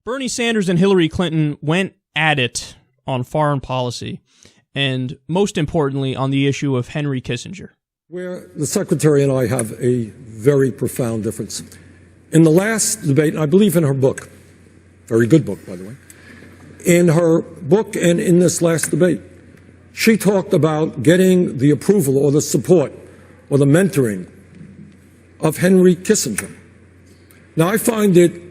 Bernie Sanders and Hillary Clinton went at it on foreign policy, and most importantly, on the issue of Henry Kissinger. Where the Secretary and I have a very profound difference. In the last debate, and I believe in her book, very good book, by the way, in her book and in this last debate, she talked about getting the approval or the support or the mentoring of Henry Kissinger. Now, I find it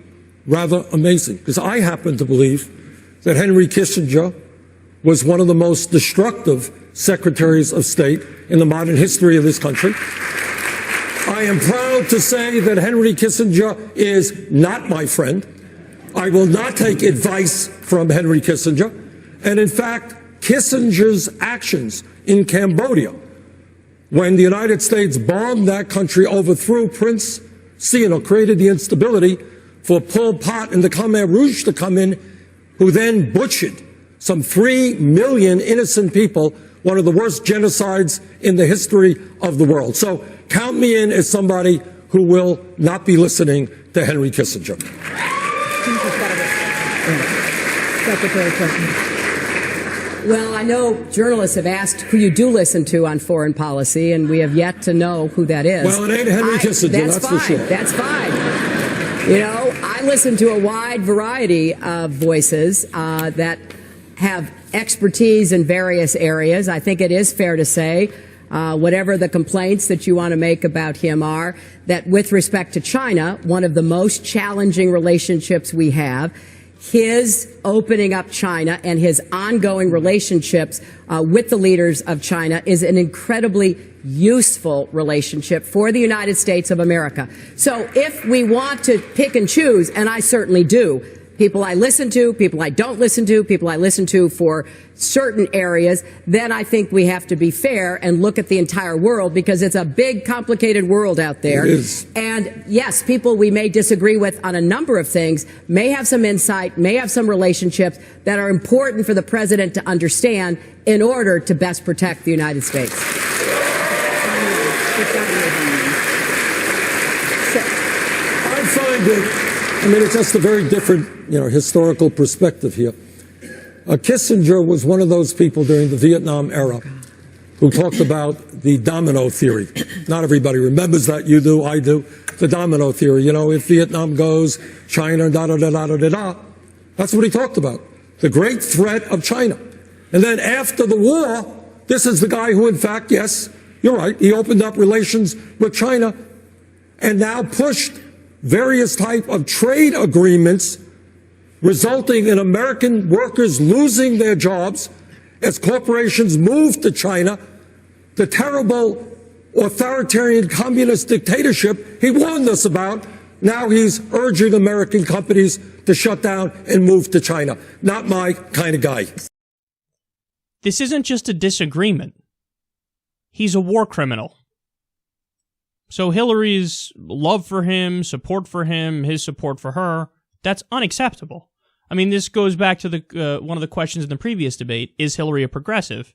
rather amazing because I happen to believe that Henry Kissinger was one of the most destructive secretaries of state in the modern history of this country. I am proud to say that Henry Kissinger is not my friend. I will not take advice from Henry Kissinger. And in fact, Kissinger's actions in Cambodia, when the United States bombed that country, overthrew Prince Sihanouk, created the instability for Pol Pot and the Khmer Rouge to come in, who then butchered some 3 million innocent people, one of the worst genocides in the history of the world. So count me in as somebody who will not be listening to Henry Kissinger. Secretary Clinton. Well, I know journalists have asked who you do listen to on foreign policy, and we have yet to know who that is. Well, it ain't Henry Kissinger, that's fine. for sure. That's fine. You know, I listen to a wide variety of voices that have expertise in various areas. I think it is fair to say, whatever the complaints that you want to make about him are, that with respect to China, one of the most challenging relationships we have, his opening up China and his ongoing relationships with the leaders of China is an incredibly useful relationship for the United States of America. So if we want to pick and choose, and I certainly do, people I listen to, people I don't listen to, people I listen to for certain areas, then I think we have to be fair and look at the entire world, because it's a big, complicated world out there. It is. And yes, people we may disagree with on a number of things may have some insight, may have some relationships that are important for the president to understand in order to best protect the United States. I find it, it's just a very different, historical perspective here. Kissinger was one of those people during the Vietnam era who talked about the domino theory. Not everybody remembers that. You do, I do. The domino theory. If Vietnam goes, China, da-da-da-da-da-da-da. That's what he talked about. The great threat of China. And then after the war, this is the guy who, in fact, yes, you're right, he opened up relations with China and now pushed various type of trade agreements, resulting in American workers losing their jobs as corporations move to China, the terrible authoritarian communist dictatorship he warned us about. Now he's urging American companies to shut down and move to China. Not my kind of guy. This isn't just a disagreement. He's a war criminal. So Hillary's love for him, support for him, his support for her, that's unacceptable. I mean, this goes back to the one of the questions in the previous debate, is Hillary a progressive?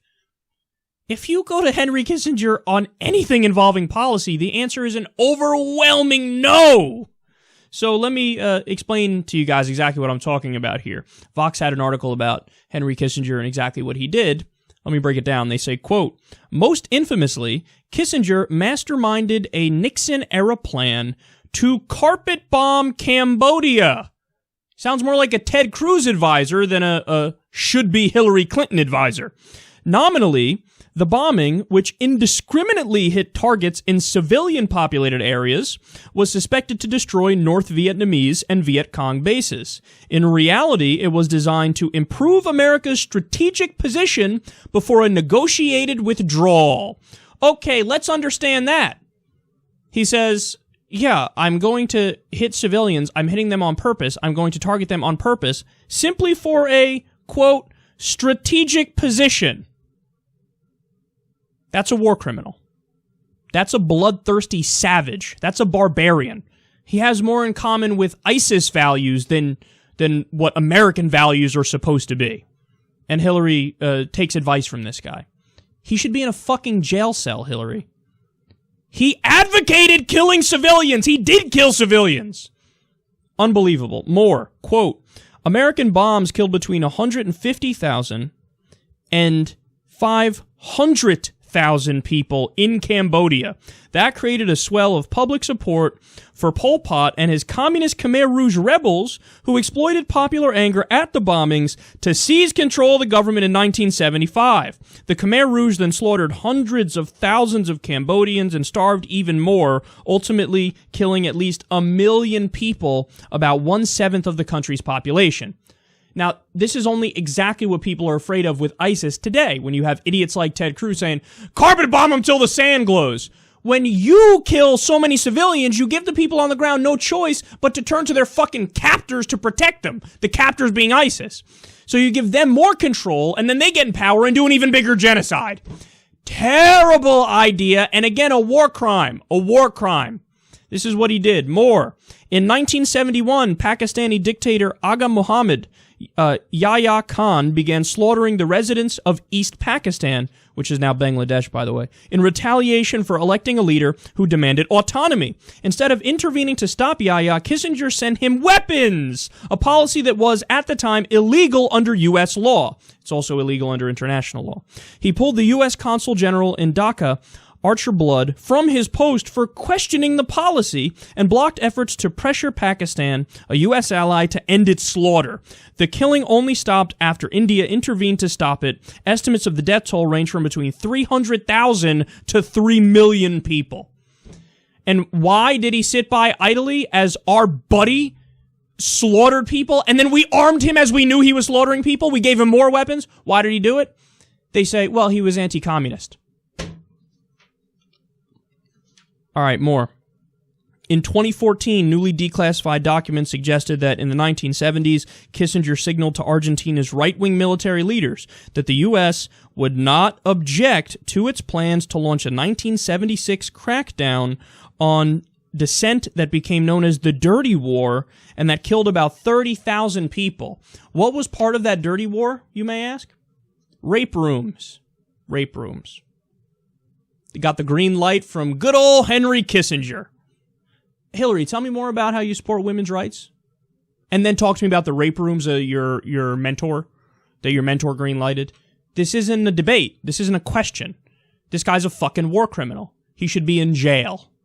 If you go to Henry Kissinger on anything involving policy, the answer is an overwhelming no! So let me explain to you guys exactly what I'm talking about here. Vox had an article about Henry Kissinger and exactly what he did. Let me break it down. They say, quote, most infamously, Kissinger masterminded a Nixon-era plan to carpet bomb Cambodia. Sounds more like a Ted Cruz advisor than a should-be Hillary Clinton advisor. Nominally, the bombing, which indiscriminately hit targets in civilian-populated areas, was suspected to destroy North Vietnamese and Viet Cong bases. In reality, it was designed to improve America's strategic position before a negotiated withdrawal. Okay, let's understand that. He says, yeah, I'm going to hit civilians. I'm hitting them on purpose. I'm going to target them on purpose simply for a, quote, strategic position. That's a war criminal. That's a bloodthirsty savage. That's a barbarian. He has more in common with ISIS values than what American values are supposed to be. And Hillary takes advice from this guy. He should be in a fucking jail cell, Hillary. He advocated killing civilians. He did kill civilians. Unbelievable. More, quote, American bombs killed between 150,000 and 500,000 people in Cambodia. That created a swell of public support for Pol Pot and his communist Khmer Rouge rebels who exploited popular anger at the bombings to seize control of the government in 1975. The Khmer Rouge then slaughtered hundreds of thousands of Cambodians and starved even more, ultimately killing at least 1 million people, about 1/7 of the country's population. Now, this is only exactly what people are afraid of with ISIS today, when you have idiots like Ted Cruz saying, carpet bomb them till the sand glows. When you kill so many civilians, you give the people on the ground no choice but to turn to their fucking captors to protect them, the captors being ISIS. So you give them more control, and then they get in power and do an even bigger genocide. Terrible idea, and again, a war crime. A war crime. This is what he did. More. In 1971, Pakistani dictator Agha Muhammad Yahya Khan began slaughtering the residents of East Pakistan, which is now Bangladesh, by the way, in retaliation for electing a leader who demanded autonomy. Instead of intervening to stop Yahya, Kissinger sent him weapons, a policy that was, at the time, illegal under U.S. law. It's also illegal under international law. He pulled the U.S. Consul General in Dhaka, Archer Blood, from his post for questioning the policy and blocked efforts to pressure Pakistan, a U.S. ally, to end its slaughter. The killing only stopped after India intervened to stop it. Estimates of the death toll range from between 300,000 to 3 million people. And why did he sit by idly as our buddy slaughtered people, and then we armed him as we knew he was slaughtering people? We gave him more weapons. Why did he do it? They say, well, he was anti-communist. All right, more. In 2014, newly declassified documents suggested that in the 1970s, Kissinger signaled to Argentina's right-wing military leaders that the U.S. would not object to its plans to launch a 1976 crackdown on dissent that became known as the Dirty War and that killed about 30,000 people. What was part of that dirty war, you may ask? Rape rooms. Rape rooms. They got the green light from good old Henry Kissinger. Hillary, tell me more about how you support women's rights. And then talk to me about the rape rooms your mentor, that your mentor green lighted. This isn't a debate. This isn't a question. This guy's a fucking war criminal. He should be in jail.